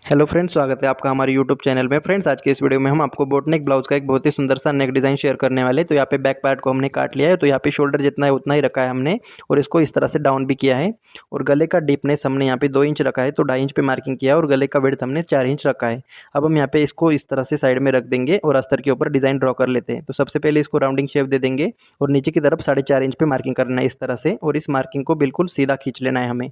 Hello friends, स्वागत है आपका हमारे यूट्यूब चैनल में। फ्रेंड्स, आज के इस वीडियो में हम आपको बोट नेक ब्लाउज का एक बहुत ही सुंदर सा नेक डिज़ाइन शेयर करने वाले हैं। तो यहाँ पे बैक पार्ट को हमने काट लिया है, तो यहाँ पे शोल्डर जितना है उतना ही रखा है हमने, और इसको इस तरह से डाउन भी किया है। और गले का डीपनेस हमने यहाँ पे 2 इंच रखा है, तो 2.5 इंच पे मार्किंग किया है, और गले का विड्थ हमने 4 इंच रखा है। अब हम यहाँ पे इसको इस तरह से साइड में रख देंगे और अस्तर के ऊपर डिज़ाइन ड्रॉ कर लेते हैं। तो सबसे पहले इसको राउंडिंग शेप दे देंगे और नीचे की तरफ 4.5 इंच पे मार्किंग करना है इस तरह से, और इस मार्किंग को बिल्कुल सीधा खींच लेना है हमें।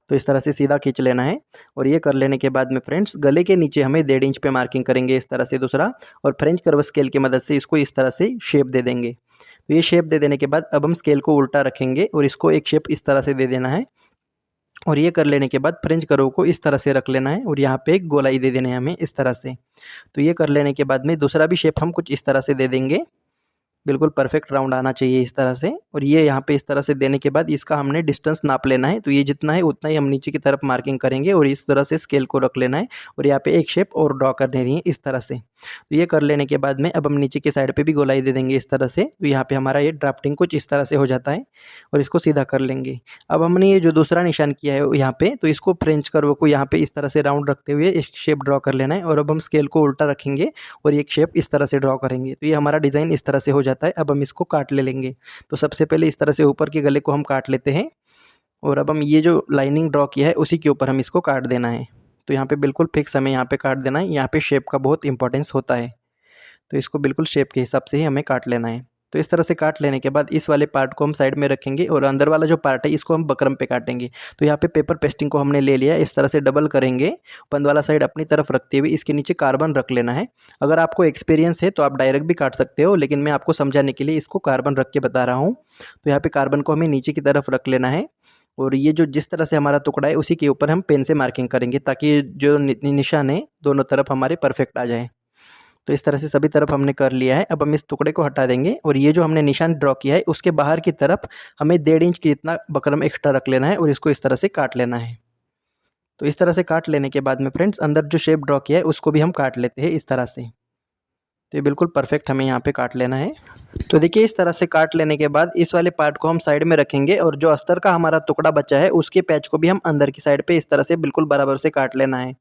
तो इस तरह से सीधा खींच लेना है। और ये कर लेने के बाद में फ्रेंड्स, गले के नीचे हमें 1.5 इंच पे मार्किंग करेंगे इस तरह से दूसरा, और फ्रेंच कर्व स्केल की मदद से इसको इस तरह से शेप दे देंगे। तो ये शेप दे देने के बाद अब हम स्केल को उल्टा रखेंगे और इसको एक शेप इस तरह से दे देना है। और ये कर लेने के बाद फ्रेंच कर्व को इस तरह से रख लेना है और यहाँ पे एक गोलाई दे देने हैं हमें इस तरह से। तो ये कर लेने के बाद में दूसरा भी शेप हम कुछ इस तरह से दे देंगे। बिल्कुल परफेक्ट राउंड आना चाहिए इस तरह से। और ये यहाँ पे इस तरह से देने के बाद इसका हमने डिस्टेंस नाप लेना है। तो ये जितना है उतना ही हम नीचे की तरफ मार्किंग करेंगे और इस तरह से स्केल को रख लेना है, और यहाँ पे एक शेप और ड्रॉ कर देनी है इस तरह से। तो ये कर लेने के बाद में अब हम नीचे की साइड पे भी गोलाई दे देंगे इस तरह से। तो यहाँ पे हमारा ये ड्राफ्टिंग कुछ इस तरह से हो जाता है, और इसको सीधा कर लेंगे। अब हमने ये जो दूसरा निशान किया है यहाँ पे, तो इसको फ्रेंच कर्व को यहाँ पे इस तरह से राउंड रखते हुए एक शेप ड्रॉ कर लेना है, और अब हम स्केल को उल्टा रखेंगे और एक शेप इस तरह से ड्रॉ करेंगे। तो ये हमारा डिज़ाइन इस तरह से हो जाता है। अब हम इसको काट ले लेंगे। तो सबसे पहले इस तरह से ऊपर के गले को हम काट लेते हैं, और अब हम ये जो लाइनिंग ड्रॉ किया है उसी के ऊपर हम इसको काट देना है। तो यहाँ पे बिल्कुल फिक्स हमें यहाँ पे काट देना है। यहाँ पे शेप का बहुत इंपॉर्टेंस होता है, तो इसको बिल्कुल शेप के हिसाब से ही हमें काट लेना है। तो इस तरह से काट लेने के बाद इस वाले पार्ट को हम साइड में रखेंगे, और अंदर वाला जो पार्ट है इसको हम बकरम पे काटेंगे। तो यहाँ पे पेपर पेस्टिंग को हमने ले लिया है, इस तरह से डबल करेंगे। बंद वाला साइड अपनी तरफ रखते हुए इसके नीचे कार्बन रख लेना है। अगर आपको एक्सपीरियंस है तो आप डायरेक्ट भी काट सकते हो, लेकिन मैं आपको समझाने के लिए इसको कार्बन रख के बता रहा हूँ। तो यहाँ पे कार्बन को हमें नीचे की तरफ रख लेना है, और ये जो जिस तरह से हमारा टुकड़ा है उसी के ऊपर हम पेन से मार्किंग करेंगे, ताकि जो निशान है दोनों तरफ हमारे परफेक्ट आ जाए। तो इस तरह से सभी तरफ हमने कर लिया है। अब हम इस टुकड़े को हटा देंगे, और ये जो हमने निशान ड्रॉ किया है उसके बाहर की तरफ हमें 1.5 इंच की इतना बकरम एक्स्ट्रा रख लेना है, और इसको इस तरह से काट लेना है। तो इस तरह से काट लेने के बाद में फ्रेंड्स, अंदर जो शेप ड्रॉ किया है उसको भी हम काट लेते हैं इस तरह से। तो ये बिल्कुल परफेक्ट हमें यहाँ पे काट लेना है। तो देखिए, इस तरह से काट लेने के बाद इस वाले पार्ट को हम साइड में रखेंगे, और जो अस्तर का हमारा टुकड़ा बचा है उसके पैच को भी हम अंदर की साइड पे इस तरह से बिल्कुल बराबर से काट लेना है।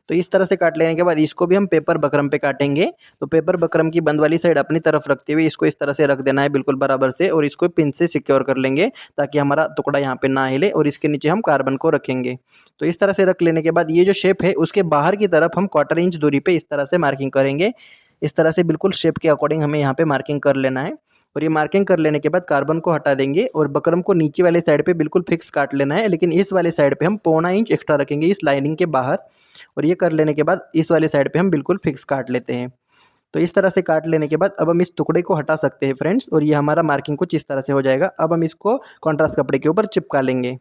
तो इस तरह से काट लेने के बाद इसको भी हम पेपर बकरम पे काटेंगे। तो पेपर बकरम की बंद वाली साइड अपनी तरफ रखते हुए इसको इस तरह से रख देना है बिल्कुल बराबर से, और इसको पिन से सिक्योर कर लेंगे ताकि हमारा टुकड़ा यहाँ पे ना हिले, और इसके नीचे हम कार्बन को रखेंगे। तो इस तरह से रख लेने के बाद ये जो शेप है उसके बाहर की तरफ हम 1/4 इंच दूरी पे इस तरह से मार्किंग करेंगे। इस तरह से बिल्कुल शेप के अकॉर्डिंग हमें यहाँ पे मार्किंग कर लेना है। और ये मार्किंग कर लेने के बाद कार्बन को हटा देंगे, और बकरम को नीचे वाले साइड पे बिल्कुल फिक्स काट लेना है, लेकिन इस वाले साइड पे हम 1/4 इंच एक्स्ट्रा रखेंगे इस लाइनिंग के बाहर। और ये कर लेने के बाद इस वाले साइड पे हम बिल्कुल फिक्स काट लेते हैं। तो इस तरह से काट लेने के बाद अब हम इस टुकड़े को हटा सकते हैं फ्रेंड्स, और ये हमारा मार्किंग कुछ इस तरह से हो जाएगा। अब हम इसको कॉन्ट्रास्ट कपड़े के ऊपर चिपका लेंगे।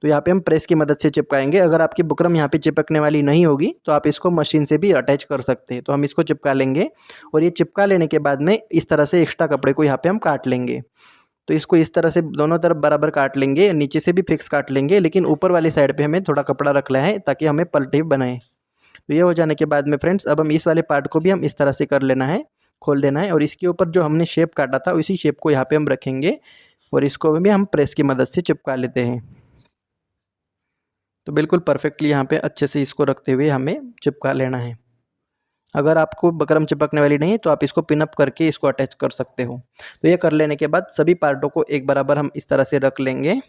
तो यहाँ पे हम प्रेस की मदद से चिपकाएंगे। अगर आपकी बुकरम यहाँ पे चिपकने वाली नहीं होगी तो आप इसको मशीन से भी अटैच कर सकते हैं। तो हम इसको चिपका लेंगे, और ये चिपका लेने के बाद में इस तरह से एक्स्ट्रा कपड़े को यहाँ पे हम काट लेंगे। तो इसको इस तरह से दोनों तरफ बराबर काट लेंगे, नीचे से भी फिक्स काट लेंगे, लेकिन ऊपर वाली साइड पे हमें थोड़ा कपड़ा रखना है ताकि हमें पलटी बनाए। तो ये हो जाने के बाद में फ्रेंड्स, अब हम इस वाले पार्ट को भी हम इस तरह से कर लेना है, खोल देना है, और इसके ऊपर जो हमने शेप काटा था उसी शेप को यहाँ पे हम रखेंगे, और इसको भी हम प्रेस की मदद से चिपका लेते हैं। तो बिल्कुल परफेक्टली यहाँ पे अच्छे से इसको रखते हुए हमें चिपका लेना है। अगर आपको बकरम चिपकने वाली नहीं है तो आप इसको पिन अप करके इसको अटैच कर सकते हो। तो ये कर लेने के बाद सभी पार्टों को एक बराबर हम इस तरह से रख लेंगे,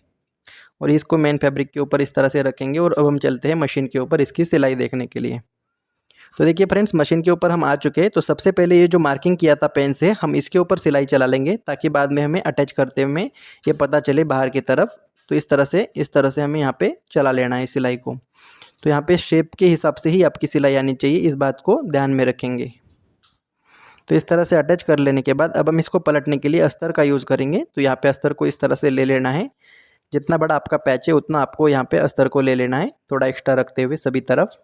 और इसको मेन फैब्रिक के ऊपर इस तरह से रखेंगे। और अब हम चलते हैं मशीन के ऊपर इसकी सिलाई देखने के लिए। तो देखिए फ्रेंड्स, मशीन के ऊपर हम आ चुके हैं। तो सबसे पहले ये जो मार्किंग किया था पेन से, हम इसके ऊपर सिलाई चला लेंगे ताकि बाद में हमें अटैच करते हुए ये पता चले बाहर की तरफ। तो इस तरह से हमें यहाँ पे चला लेना है सिलाई को। तो यहाँ पे शेप के हिसाब से ही आपकी सिलाई आनी चाहिए, इस बात को ध्यान में रखेंगे। तो इस तरह से अटैच कर लेने के बाद अब हम इसको पलटने के लिए अस्तर का यूज़ करेंगे। तो यहाँ पे अस्तर को इस तरह से ले लेना है। जितना बड़ा आपका पैच है उतना आपको यहाँ पे अस्तर को ले लेना है, थोड़ा एक्स्ट्रा रखते हुए सभी तरफ।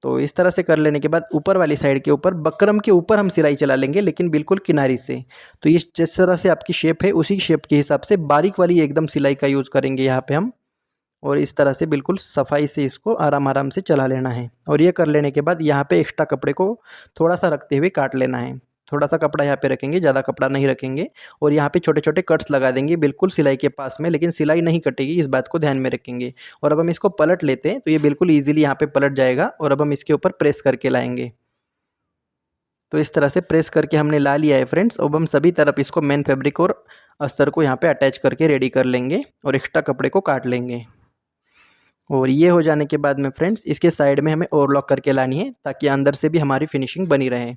तो इस तरह से कर लेने के बाद ऊपर वाली साइड के ऊपर बकरम के ऊपर हम सिलाई चला लेंगे, लेकिन बिल्कुल किनारी से। तो इस जिस तरह से आपकी शेप है उसी शेप के हिसाब से बारीक वाली एकदम सिलाई का यूज़ करेंगे यहाँ पे हम, और इस तरह से बिल्कुल सफाई से इसको आराम आराम से चला लेना है। और ये कर लेने के बाद यहाँ पे एक्स्ट्रा कपड़े को थोड़ा सा रखते हुए काट लेना है। थोड़ा सा कपड़ा यहाँ पे रखेंगे, ज़्यादा कपड़ा नहीं रखेंगे और यहाँ पे छोटे छोटे कट्स लगा देंगे बिल्कुल सिलाई के पास में, लेकिन सिलाई नहीं कटेगी, इस बात को ध्यान में रखेंगे। और अब हम इसको पलट लेते हैं तो ये बिल्कुल ईजिली यहाँ पे पलट जाएगा और अब हम इसके ऊपर प्रेस करके लाएंगे। तो इस तरह से प्रेस करके हमने ला लिया है फ्रेंड्स। अब हम सभी तरफ इसको मेन फैब्रिक और अस्तर को यहाँ पे अटैच करके रेडी कर लेंगे और एक्स्ट्रा कपड़े को काट लेंगे। और ये हो जाने के बाद में फ्रेंड्स इसके साइड में हमें ओवरलॉक करके लानी है ताकि अंदर से भी हमारी फिनिशिंग बनी रहे।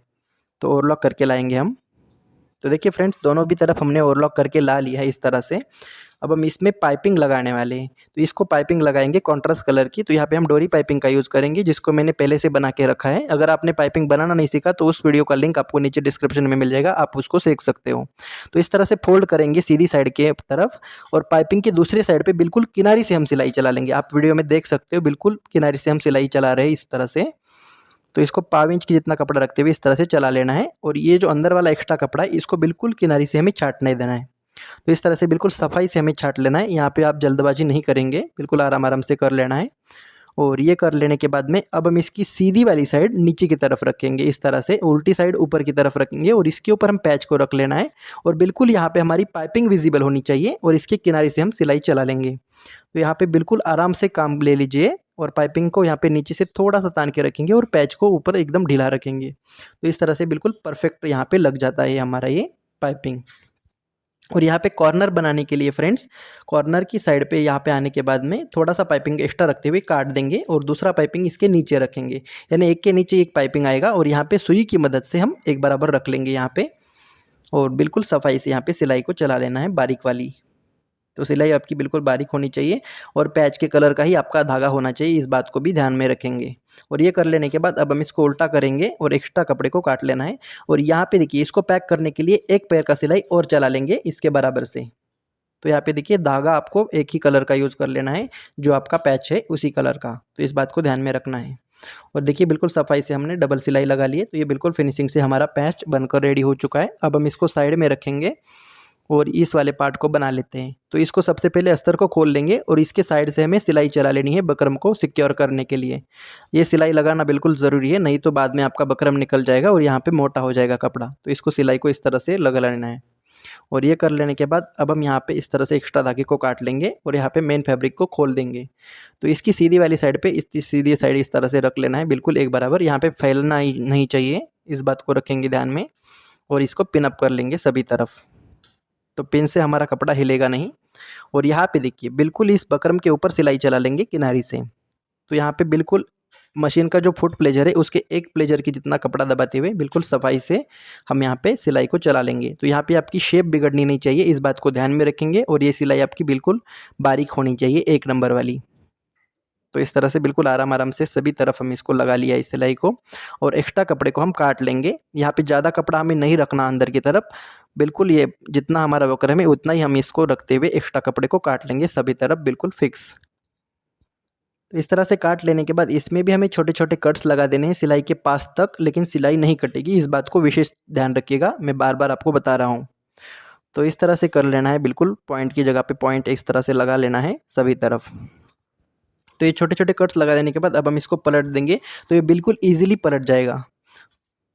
तो ओवरलॉक करके लाएंगे हम। तो देखिए फ्रेंड्स दोनों भी तरफ हमने ओवरलॉक करके ला लिया है इस तरह से। अब हम इसमें पाइपिंग लगाने वाले हैं, तो इसको पाइपिंग लगाएंगे कॉन्ट्रास्ट कलर की। तो यहाँ पे हम डोरी पाइपिंग का यूज़ करेंगे जिसको मैंने पहले से बना के रखा है। अगर आपने पाइपिंग बनाना नहीं सीखा तो उस वीडियो का लिंक आपको नीचे डिस्क्रिप्शन में मिल जाएगा, आप उसको सीख सकते हो। तो इस तरह से फोल्ड करेंगे सीधी साइड के तरफ और पाइपिंग की दूसरी साइड पर बिल्कुल किनारी से हम सिलाई चला लेंगे। आप वीडियो में देख सकते हो बिल्कुल किनारी से हम सिलाई चला रहे हैं इस तरह से। तो इसको 5 इंच की जितना कपड़ा रखते हुए इस तरह से चला लेना है और ये जो अंदर वाला एक्स्ट्रा कपड़ा है इसको बिल्कुल किनारी से हमें छाट नहीं देना है। तो इस तरह से बिल्कुल सफाई से हमें छाट लेना है। यहाँ पे आप जल्दबाजी नहीं करेंगे, बिल्कुल आराम आराम से कर लेना है। और ये कर लेने के बाद में अब हम इसकी सीधी वाली साइड नीचे की तरफ रखेंगे इस तरह से, उल्टी साइड ऊपर की तरफ रखेंगे और इसके ऊपर हम पैच को रख लेना है और बिल्कुल यहाँ पे हमारी पाइपिंग विजिबल होनी चाहिए और इसके किनारे से हम सिलाई चला लेंगे। तो यहाँ पे बिल्कुल आराम से काम ले लीजिए और पाइपिंग को यहाँ पे नीचे से थोड़ा सा तान के रखेंगे और पैच को ऊपर एकदम ढीला रखेंगे। तो इस तरह से बिल्कुल परफेक्ट यहाँ पे लग जाता है हमारा ये पाइपिंग। और यहाँ पे कॉर्नर बनाने के लिए फ्रेंड्स कॉर्नर की साइड पे यहाँ पे आने के बाद में थोड़ा सा पाइपिंग एक्स्ट्रा रखते हुए काट देंगे और दूसरा पाइपिंग इसके नीचे रखेंगे, यानी एक के नीचे एक पाइपिंग आएगा और यहाँ पे सुई की मदद से हम एक बराबर रख लेंगे यहाँ पे और बिल्कुल सफाई से यहाँ पे सिलाई को चला लेना है बारीक वाली। तो सिलाई आपकी बिल्कुल बारीक होनी चाहिए और पैच के कलर का ही आपका धागा होना चाहिए, इस बात को भी ध्यान में रखेंगे। और ये कर लेने के बाद अब हम इसको उल्टा करेंगे और एक्स्ट्रा कपड़े को काट लेना है। और यहाँ पे देखिए इसको पैक करने के लिए एक पैर का सिलाई और चला लेंगे इसके बराबर से। तो यहाँ पे देखिए धागा आपको एक ही कलर का यूज़ कर लेना है, जो आपका पैच है उसी कलर का, तो इस बात को ध्यान में रखना है। और देखिए बिल्कुल सफाई से हमने डबल सिलाई लगा ली है। तो ये बिल्कुल फिनिशिंग से हमारा पैच बनकर रेडी हो चुका है। अब हम इसको साइड में रखेंगे और इस वाले पार्ट को बना लेते हैं। तो इसको सबसे पहले अस्तर को खोल लेंगे और इसके साइड से हमें सिलाई चला लेनी है बकरम को सिक्योर करने के लिए। ये सिलाई लगाना बिल्कुल ज़रूरी है, नहीं तो बाद में आपका बकरम निकल जाएगा और यहाँ पे मोटा हो जाएगा कपड़ा। तो इसको सिलाई को इस तरह से लगा लेना है। और ये कर लेने के बाद अब हम यहाँ पे इस तरह से एक्स्ट्रा धागे को काट लेंगे और यहाँ पे मेन फैब्रिक को खोल देंगे। तो इसकी सीधी वाली साइड पे इस सीधी साइड इस तरह से रख लेना है बिल्कुल एक बराबर, यहाँ पे फैलना ही नहीं चाहिए, इस बात को रखेंगे ध्यान में। और इसको पिन अप कर लेंगे सभी तरफ, तो पिन से हमारा कपड़ा हिलेगा नहीं। और यहाँ पे देखिए बिल्कुल इस बकरम के ऊपर सिलाई चला लेंगे किनारी से। तो यहाँ पे बिल्कुल मशीन का जो फुट प्लेजर है उसके एक प्लेजर की जितना कपड़ा दबाते हुए बिल्कुल सफाई से हम यहाँ पे सिलाई को चला लेंगे। तो यहाँ पे आपकी शेप बिगड़नी नहीं चाहिए, इस बात को ध्यान में रखेंगे। और ये सिलाई आपकी बिल्कुल बारीक होनी चाहिए, एक नंबर वाली। तो इस तरह से बिल्कुल आराम आराम से सभी तरफ हम इसको लगा लिया इस सिलाई को और एक्स्ट्रा कपड़े को हम काट लेंगे। यहाँ पे ज़्यादा कपड़ा हमें नहीं रखना अंदर की तरफ, बिल्कुल ये जितना हमारा बकरम है उतना ही हम इसको रखते हुए एक्स्ट्रा कपड़े को काट लेंगे सभी तरफ बिल्कुल फिक्स। तो इस तरह से काट लेने के बाद इसमें भी हमें छोटे छोटे कट्स लगा देने हैं सिलाई के पास तक, लेकिन सिलाई नहीं कटेगी, इस बात को विशेष ध्यान रखिएगा, मैं बार बार आपको बता रहा हूँ। तो इस तरह से कर लेना है, बिल्कुल पॉइंट की जगह पे पॉइंट इस तरह से लगा लेना है सभी तरफ। तो ये छोटे छोटे कट्स लगा देने के बाद अब हम इसको पलट देंगे तो ये बिल्कुल ईजिली पलट जाएगा।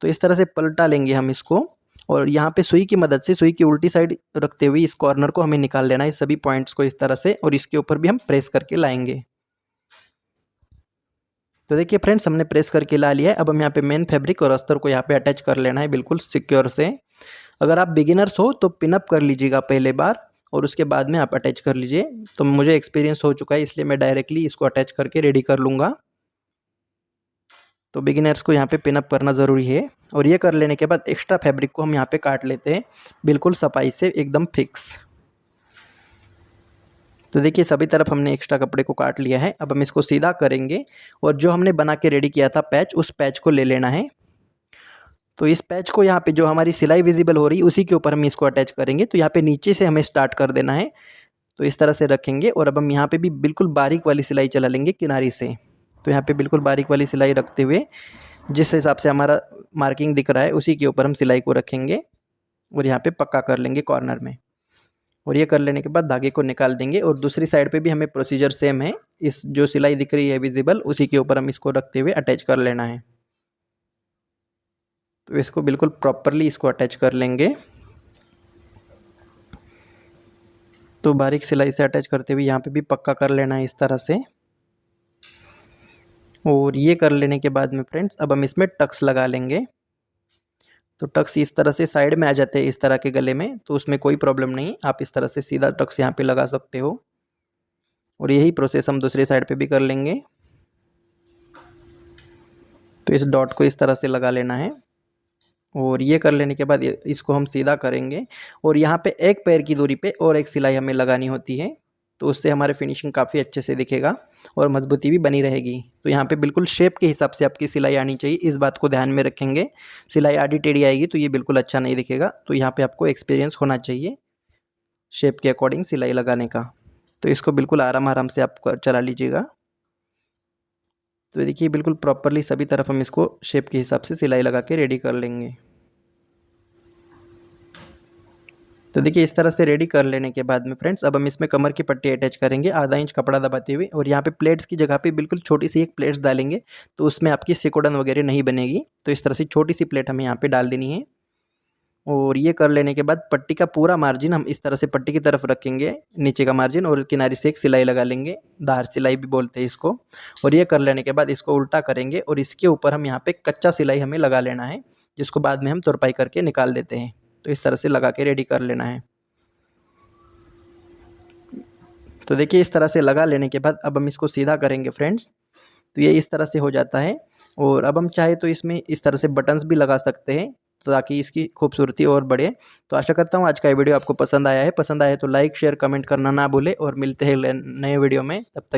तो इस तरह से पलटा लेंगे हम इसको और यहाँ पे सुई की मदद से सुई की उल्टी साइड रखते हुए इस कॉर्नर को हमें निकाल लेना है सभी पॉइंट्स को इस तरह से, और इसके ऊपर भी हम प्रेस करके लाएंगे। तो देखिए फ्रेंड्स हमने प्रेस करके ला लिया है। अब हम यहाँ पे मेन फैब्रिक और अस्तर को यहाँ पे अटैच कर लेना है बिल्कुल सिक्योर से। अगर आप बिगिनर्स हो तो पिनअप कर लीजिएगा पहले बार और उसके बाद में आप अटैच कर लीजिए। तो मुझे एक्सपीरियंस हो चुका है इसलिए मैं डायरेक्टली इसको अटैच करके रेडी कर लूँगा। तो बिगिनर्स को यहाँ पे पिनअप करना ज़रूरी है। और ये कर लेने के बाद एक्स्ट्रा फैब्रिक को हम यहाँ पे काट लेते हैं बिल्कुल सफाई से एकदम फिक्स। तो देखिए सभी तरफ हमने एक्स्ट्रा कपड़े को काट लिया है। अब हम इसको सीधा करेंगे और जो हमने बना के रेडी किया था पैच, उस पैच को ले लेना है। तो इस पैच को यहाँ पे जो हमारी सिलाई विजिबल हो रही है उसी के ऊपर हम इसको अटैच करेंगे। तो यहाँ पे नीचे से हमें स्टार्ट कर देना है, तो इस तरह से रखेंगे और अब हम यहाँ पे भी बिल्कुल बारीक वाली सिलाई चला लेंगे किनारी से। तो यहाँ पे बिल्कुल बारीक वाली सिलाई रखते हुए जिस हिसाब से हमारा मार्किंग दिख रहा है उसी के ऊपर हम सिलाई को रखेंगे और यहाँ पे पक्का कर लेंगे कॉर्नर में। और ये कर लेने के बाद धागे को निकाल देंगे और दूसरी साइड पे भी हमें प्रोसीजर सेम है, इस जो सिलाई दिख रही है विजिबल उसी के ऊपर हम इसको रखते हुए अटैच कर लेना है। तो इसको बिल्कुल प्रॉपरली इसको अटैच कर लेंगे। तो बारीक सिलाई से अटैच करते हुए यहाँ पे भी पक्का कर लेना है इस तरह से। और ये कर लेने के बाद में फ्रेंड्स अब हम इसमें टक्स लगा लेंगे। तो टक्स इस तरह से साइड में आ जाते हैं इस तरह के गले में, तो उसमें कोई प्रॉब्लम नहीं, आप इस तरह से सीधा टक्स यहाँ पे लगा सकते हो। और यही प्रोसेस हम दूसरी साइड पे भी कर लेंगे। तो इस डॉट को इस तरह से लगा लेना है और ये कर लेने के बाद इसको हम सीधा करेंगे। और यहाँ पे एक पैर की दूरी पे और एक सिलाई हमें लगानी होती है, तो उससे हमारे फिनिशिंग काफ़ी अच्छे से दिखेगा और मजबूती भी बनी रहेगी। तो यहाँ पे बिल्कुल शेप के हिसाब से आपकी सिलाई आनी चाहिए, इस बात को ध्यान में रखेंगे। सिलाई आड़ी टेढ़ी आएगी तो ये बिल्कुल अच्छा नहीं दिखेगा। तो यहाँ पे आपको एक्सपीरियंस होना चाहिए शेप के अकॉर्डिंग सिलाई लगाने का। तो इसको बिल्कुल आराम आराम से आप चला लीजिएगा। तो देखिए बिल्कुल प्रॉपरली सभी तरफ हम इसको शेप के हिसाब से सिलाई लगा के रेडी कर लेंगे। तो देखिए इस तरह से रेडी कर लेने के बाद में फ्रेंड्स अब हम इसमें कमर की पट्टी अटैच करेंगे आधा इंच कपड़ा दबाते हुए। और यहाँ पे प्लेट्स की जगह पे बिल्कुल छोटी सी एक प्लेट्स डालेंगे, तो उसमें आपकी सिकुड़न वगैरह नहीं बनेगी। तो इस तरह से छोटी सी प्लेट हमें यहाँ पे डाल देनी है। और ये कर लेने के बाद पट्टी का पूरा मार्जिन हम इस तरह से पट्टी की तरफ रखेंगे, नीचे का मार्जिन, और किनारे से एक सिलाई लगा लेंगे, धार सिलाई भी बोलते हैं इसको। और ये कर लेने के बाद इसको उल्टा करेंगे और इसके ऊपर हम यहाँ पे कच्चा सिलाई हमें लगा लेना है, जिसको बाद में हम तुरपाई करके निकाल देते हैं। तो इस तरह से लगा के रेडी कर लेना है। तो देखिए इस तरह से लगा लेने के बाद अब हम इसको सीधा करेंगे फ्रेंड्स। तो ये इस तरह से हो जाता है। और अब हम चाहे तो इसमें इस तरह से बटन्स भी लगा सकते हैं, तो ताकि इसकी खूबसूरती और बढ़े। तो आशा करता हूँ आज का ये वीडियो आपको पसंद आया है। पसंद आया तो लाइक शेयर कमेंट करना ना भूले और मिलते हैं नए वीडियो में। तब तक